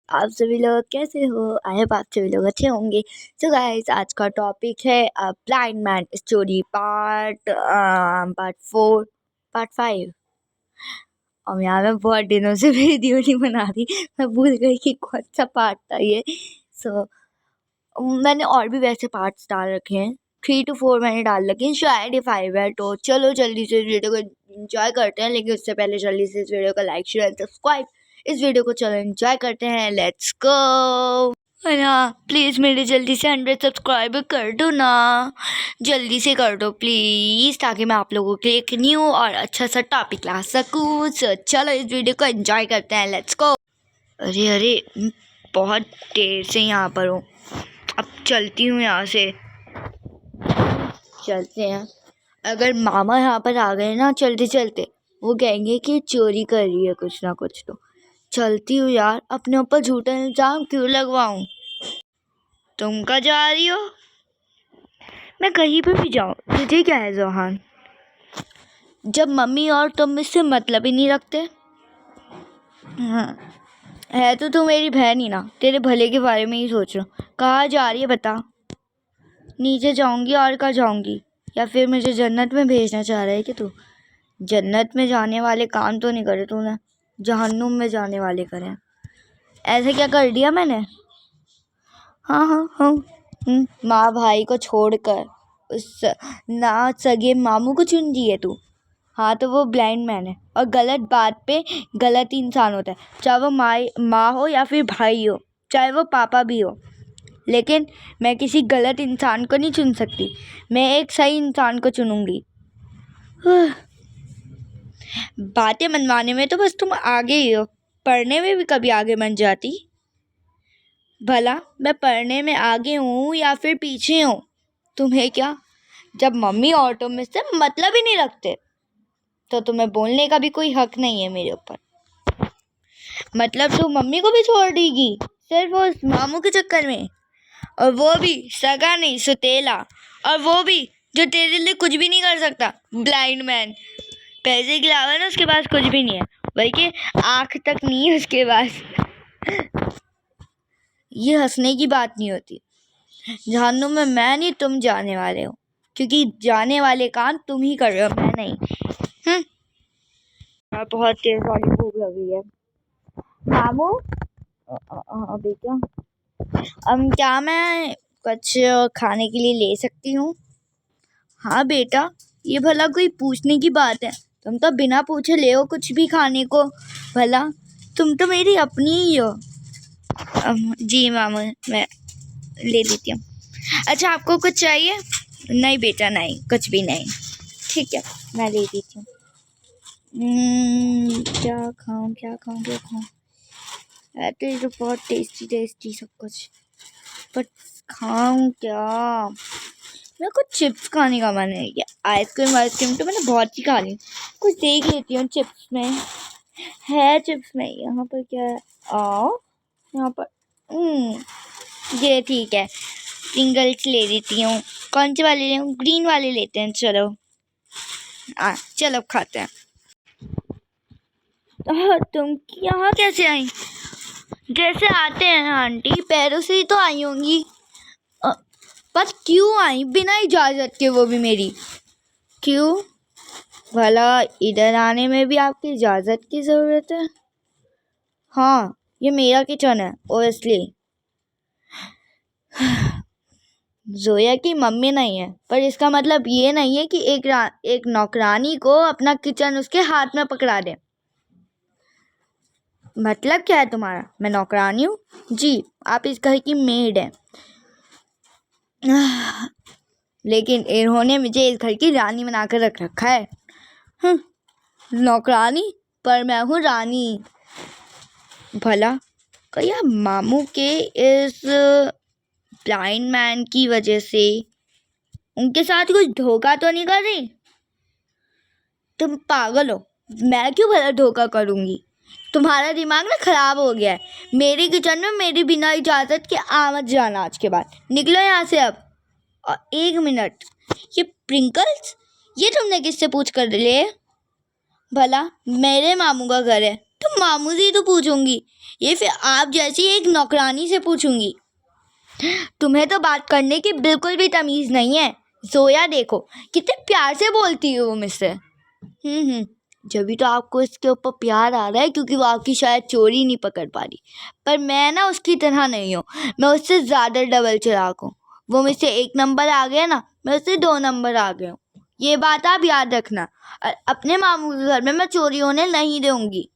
आप सभी लोग कैसे हो? आई होप आप सभी लोग अच्छे होंगे। सो गाइस, आज का टॉपिक है blind man story part 4 part 5। और यहाँ मैं बहुत दिनों से वीडियो नहीं बना रही, मैं भूल गई कि कौन सा पार्ट था ये। सो मैंने और भी वैसे पार्ट्स डाल रखे हैं, 3 to 4 मैंने डाल रखे हैं, शायद ये 5 है। तो चलो जल्दी से इस वीडियो को एंजॉय करते हैं, लेकिन उससे पहले जल्दी से इस वीडियो को लाइक शेयर सब्सक्राइब, इस वीडियो को चलो एंजॉय करते हैं। Let's go. और हाँ, प्लीज़ मेरे जल्दी से 100 सब्सक्राइबर कर दो ना, जल्दी से कर दो प्लीज़, ताकि मैं आप लोगों के लिए एक न्यू और अच्छा सा टॉपिक ला सकूँ। So, चलो इस वीडियो को एंजॉय करते हैं। Let's go. अरे अरे, बहुत देर से यहाँ पर हूँ, अब चलती हूँ यहाँ से। चलते हैं। अगर मामा यहाँ पर आ गए ना चलते चलते, वो कहेंगे कि चोरी कर रही है कुछ ना कुछ। तो चलती हूँ यार, अपने ऊपर झूठा इल्जाम क्यों लगवाऊं? तुम कहाँ जा रही हो? मैं कहीं पर भी जाऊँ, तुझे क्या है जोहान? जब मम्मी और तुम मुझसे मतलब ही नहीं रखते। हाँ, है तो तू मेरी बहन ही ना, तेरे भले के बारे में ही सोच रहा हूँ। कहाँ जा रही है बता? नीचे जाऊंगी, और कहाँ जाऊंगी? या फिर मुझे जन्नत में भेजना चाह रहा है कि तू? जन्नत में जाने वाले काम तो नहीं करे तूने, जहन्नुम में जाने वाले करे। ऐसे क्या कर दिया मैंने? हाँ हाँ हाँ, माँ भाई को छोड़कर उस ना सगे मामू को चुन दी है तू। हाँ, तो वो ब्लाइंड मैन है, और गलत बात पे गलत इंसान होता है, चाहे वो माँ हो या फिर भाई हो, चाहे वो पापा भी हो। लेकिन मैं किसी गलत इंसान को नहीं चुन सकती, मैं एक सही इंसान को चुनूंगी। बातें मनवाने में तो बस तुम आगे ही हो, पढ़ने में भी कभी आगे बन जाती। भला मैं पढ़ने में आगे हूँ या फिर पीछे हूँ, तुम्हें क्या? जब मम्मी और तुम मुझसे मतलब ही नहीं रखते, तो तुम्हें बोलने का भी कोई हक नहीं है मेरे ऊपर। मतलब तू मम्मी को भी छोड़ देगी सिर्फ उस मामू के चक्कर में, और वो भी सगा नहीं, सुतेला, और वो भी जो तेरे लिए कुछ भी नहीं कर सकता। ब्लाइंड मैन, पैसे के अलावा ना उसके पास कुछ भी नहीं है, बल्कि आँख तक नहीं है उसके पास। ये हंसने की बात नहीं होती। जहन्नुम में मैं नहीं, तुम जाने वाले हो, क्योंकि जाने वाले काम तुम ही कर रहे हो, मैं नहीं। बहुत तेज वाली भूख लगी है। मामू, अभी क्या मैं कुछ खाने के लिए ले सकती हूँ? हाँ बेटा, ये भला कोई पूछने की बात है? तुम तो बिना पूछे ले हो कुछ भी खाने को। भला तुम तो मेरी अपनी ही हो। जी मामू, मैं ले देती हूँ। अच्छा, आपको कुछ चाहिए? नहीं बेटा, नहीं, कुछ भी नहीं। ठीक है, मैं ले देती हूँ। क्या खाऊं क्या खाऊं क्या खाऊं? तो बहुत टेस्टी टेस्टी सब कुछ, पर खाऊं क्या? मेरे को चिप्स खाने का मन है। आइसक्रीम तो मैंने बहुत ही खा ली। कुछ देख लेती हूँ चिप्स में, है चिप्स में। यहाँ पर क्या है? यहाँ पर ये ठीक है, सिंगल्स ले लेती हूँ। कौन से वाले लें? ग्रीन वाले लेते हैं। चलो चलो खाते हैं। तुम यहाँ कैसे आई? जैसे आते हैं आंटी, पैरों से ही तो आई होंगी। पर क्यों आई बिना इजाज़त के, वो भी मेरी? क्यों? भला इधर आने में भी आपकी इजाज़त की ज़रूरत है? हाँ, ये मेरा किचन है ओब्वियसली। जोया की मम्मी नहीं है, पर इसका मतलब ये नहीं है कि एक नौकरानी को अपना किचन उसके हाथ में पकड़ा दे। मतलब क्या है तुम्हारा? मैं नौकरानी हूँ? जी, आप इस घर की मेड है, लेकिन इन्होंने मुझे इस घर की रानी बनाकर रख रखा है। नौकरानी, पर मैं हूँ रानी। भला क्या मामू के इस ब्लाइंड मैन की वजह से उनके साथ कुछ धोखा तो नहीं कर रही? तुम पागल हो, मैं क्यों भला धोखा करूँगी? तुम्हारा दिमाग ना खराब हो गया है। मेरे किचन में मेरी बिना इजाज़त के मत जाना, आज के बाद निकलो यहाँ से अब। और 1 मिनट, ये प्रिंकल्स, ये तुमने किससे पूछ कर लिए? भला मेरे मामू का घर है, तो मामू से ही तो पूछूंगी, ये फिर आप जैसी एक नौकरानी से पूछूंगी। तुम्हें तो बात करने की बिल्कुल भी तमीज नहीं है। जोया देखो कितने प्यार से बोलती है वो मुझसे। जब भी तो आपको इसके ऊपर प्यार आ रहा है क्योंकि वो आपकी शायद चोरी नहीं पकड़ पा रही। पर मैं ना उसकी तरह नहीं हूँ, मैं उससे ज़्यादा डबल चालाक हूँ। वो मुझसे 1 नंबर आ गया ना, मैं उससे 2 नंबर आ गया हूँ। ये बात आप याद रखना। अपने मामू के घर में मैं चोरी होने नहीं दूंगी।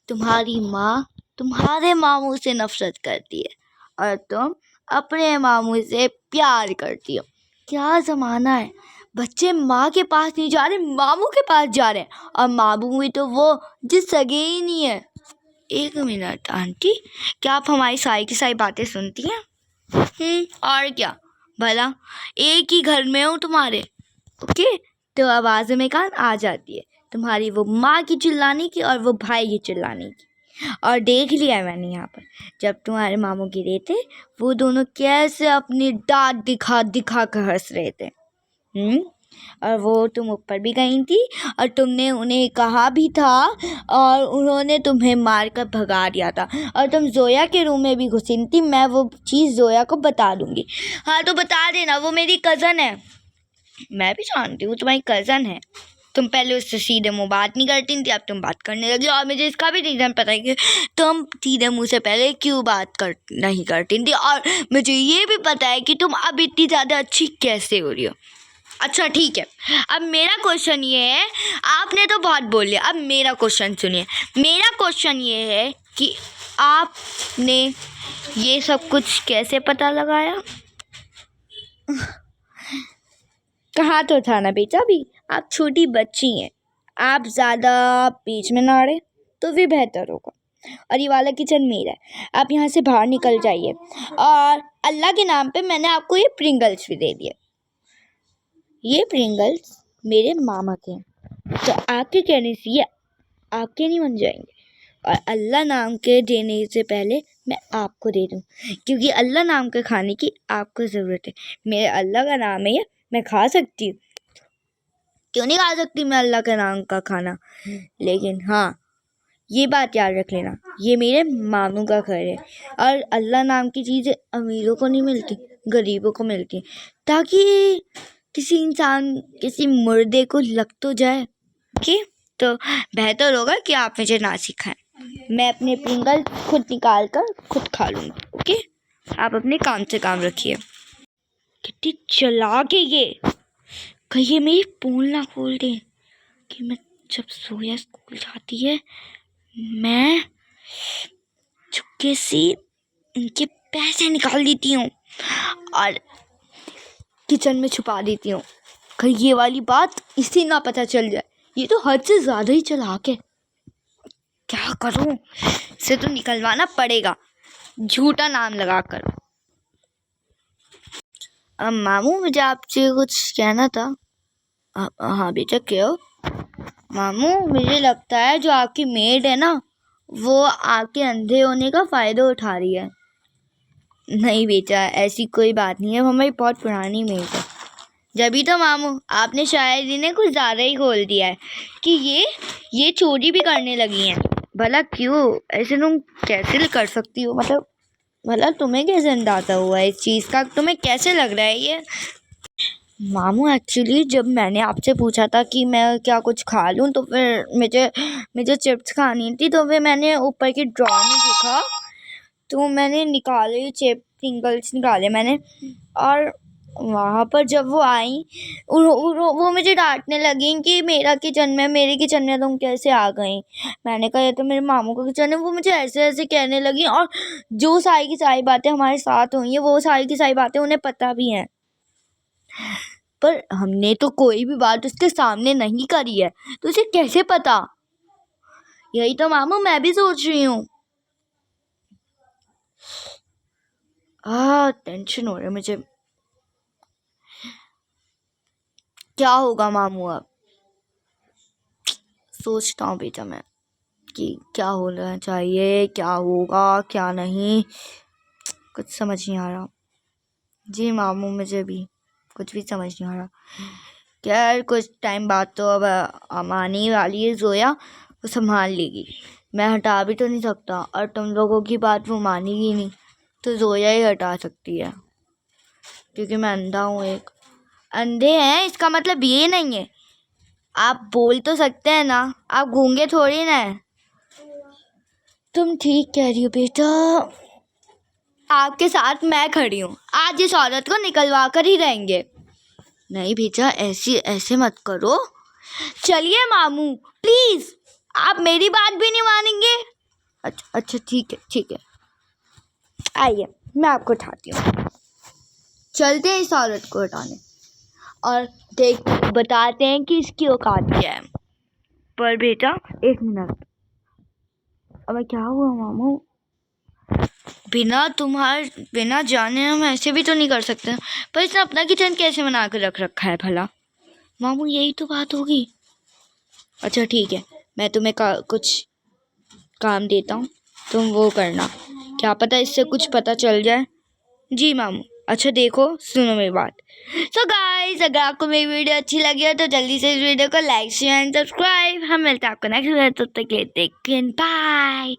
तुम्हारी माँ तुम्हारे मामू से नफरत करती है और तुम अपने मामू से प्यार करती हो। क्या ज़माना है, बच्चे माँ के पास नहीं जा रहे, मामू के पास जा रहे हैं। और मामू भी तो वो जिस सगे ही नहीं है। 1 मिनट आंटी, क्या आप हमारी सारी की सारी बातें सुनती हैं? और क्या, भला एक ही घर में हूँ तुम्हारे। ओके, तो आवाज़ में कान आ जाती है तुम्हारी वो माँ की चिल्लाने की और वो भाई की चिल्लाने की। और देख लिया मैंने यहाँ पर, जब तुम्हारे मामू गिरे थे वो दोनों कैसे अपनी दांत दिखा दिखा कर हंस रहे थे। और वो तुम ऊपर भी गई थी और तुमने उन्हें कहा भी था और उन्होंने तुम्हें मार कर भगा दिया था। और तुम जोया के रूम में भी घुसी थी। मैं वो चीज़ जोया को बता दूंगी। हाँ तो बता देना, वो मेरी कज़न है। मैं भी जानती हूँ तुम्हारी कज़न है। तुम पहले उससे सीधे मुंह बात नहीं करती थी, अब तुम बात करने लगी। और मुझे इसका भी रीज़न पता है कि तुम सीधे मुंह से पहले क्यों बात नहीं करती थी। और मुझे ये भी पता है कि तुम अब इतनी ज़्यादा अच्छी कैसे हो रही हो। अच्छा ठीक है, अब मेरा क्वेश्चन ये है, आपने तो बहुत बोल लिया, अब मेरा क्वेश्चन सुनिए। मेरा क्वेश्चन ये है कि आपने ये सब कुछ कैसे पता लगाया? कहा तो था ना बेटा, भी आप छोटी बच्ची हैं, आप ज़्यादा बीच में ना अड़े तो भी बेहतर होगा। और ये वाला किचन मेरा है, आप यहाँ से बाहर निकल जाइए। और अल्लाह के नाम पे मैंने आपको ये प्रिंगल्स भी दे दिए। ये प्रिंगल्स मेरे मामा के हैं, तो आपके कहने से ये आपके नहीं बन जाएंगे। और अल्लाह नाम के देने से पहले मैं आपको दे दूँ, क्योंकि अल्लाह नाम के खाने की आपको ज़रूरत है। मेरे अल्लाह का नाम है, ये मैं खा सकती हूँ, क्यों नहीं खा सकती मैं अल्लाह के नाम का खाना। लेकिन हाँ, ये बात याद रख लेना, ये मेरे मामू का घर है और अल्लाह नाम की चीज़ें अमीरों को नहीं मिलती, गरीबों को मिलती हैं, ताकि किसी इंसान किसी मुर्दे को लग तो जाए। ओके, तो बेहतर होगा कि आप मुझे ना सिखाएं। मैं अपने प्रिंगल खुद निकाल कर खुद खा लूँगी। ओके, आप अपने काम से काम रखिए। कितनी चालाक है ये, कहीं ये मेरी पोल ना खोल दे कि मैं जब सोया स्कूल जाती है मैं चुपके से इनके पैसे निकाल देती हूँ और किचन में छुपा देती हूँ। कहीं ये वाली बात इसे ना पता चल जाए, ये तो हद से ज़्यादा ही चालाक है। क्या करूँ, इसे तो निकलवाना पड़ेगा, झूठा नाम लगा कर। मामू मुझे आपसे कुछ कहना था। हाँ बेटा, क्या? मामू मुझे लगता है जो आपकी मेड है ना, वो आपके अंधे होने का फ़ायदा उठा रही है। नहीं बेटा, ऐसी कोई बात नहीं है, वो हमारी बहुत पुरानी मेड है। जभी तो मामू आपने शायद इन्हें कुछ ज़्यादा ही खोल दिया है कि ये चोरी भी करने लगी हैं। भला क्यों, ऐसे तुम कैसे कर सकती हो? मतलब भला तुम्हें कैसे अंदाज़ा हुआ इस चीज़ का, तुम्हें कैसे लग रहा है ये? मामू एक्चुअली जब मैंने आपसे पूछा था कि मैं क्या कुछ खा लूँ, तो फिर मुझे चिप्स खानी थी, तो फिर मैंने ऊपर की ड्रॉर में देखा, तो मैंने निकाले प्रिंगल्स निकाले मैंने। और वहाँ पर जब वो आई वो मुझे डांटने लगी कि मेरे किचन में तुम कैसे आ गई। मैंने कहा ये तो मेरे मामू का किचन है। वो मुझे ऐसे ऐसे कहने लगी, और जो सारी की सारी बातें हमारे साथ हुई हैं वो सारी की सारी बातें उन्हें पता भी हैं, पर हमने तो कोई भी बात उसके सामने नहीं करी है, तो उसे कैसे पता? यही तो मामू मैं भी सोच रही हूँ। टेंशन हो रहा है मुझे। क्या होगा मामू, अब सोचता हूँ बेटा मैं कि क्या होना चाहिए, क्या होगा क्या नहीं, कुछ समझ नहीं आ रहा। जी मामू, मुझे भी कुछ भी समझ नहीं आ रहा। यार कुछ टाइम बाद तो अब आने वाली है जोया, वो संभाल लेगी। मैं हटा भी तो नहीं सकता, और तुम लोगों की बात वो मानेगी नहीं, तो जोया ही हटा सकती है, क्योंकि मैं अंधा हूँ। एक अंधे हैं इसका मतलब ये नहीं है, आप बोल तो सकते हैं ना, आप गूंगे थोड़ी ना है। तुम ठीक कह रही हो बेटा, आपके साथ मैं खड़ी हूँ, आज इस औरत को निकलवा कर ही रहेंगे। नहीं बेटा, ऐसे मत करो। चलिए मामू प्लीज, आप मेरी बात भी नहीं मानेंगे। अच्छा ठीक है, आइए मैं आपको उठाती हूँ। चलते हैं इस औरत को उठाने और बताते हैं कि इसकी औकात क्या है। पर बेटा 1 मिनट, अब क्या हुआ मामू? बिना जाने हम ऐसे भी तो नहीं कर सकते, पर इसने अपना किचन कैसे बना कर रख रखा है भला? मामू यही तो बात होगी। अच्छा ठीक है, मैं तुम्हें कुछ काम देता हूँ, तुम वो करना, क्या पता इससे कुछ पता चल जाए। जी मामू। अच्छा देखो, सुनो मेरी बात। सो गाइस, अगर आपको मेरी वीडियो अच्छी लगी हो तो जल्दी से इस वीडियो को लाइक शेयर एंड सब्सक्राइब। हम मिलते हैं आपको नेक्स्ट वीडियो, तब तक के लिए टेक केयर, बाय।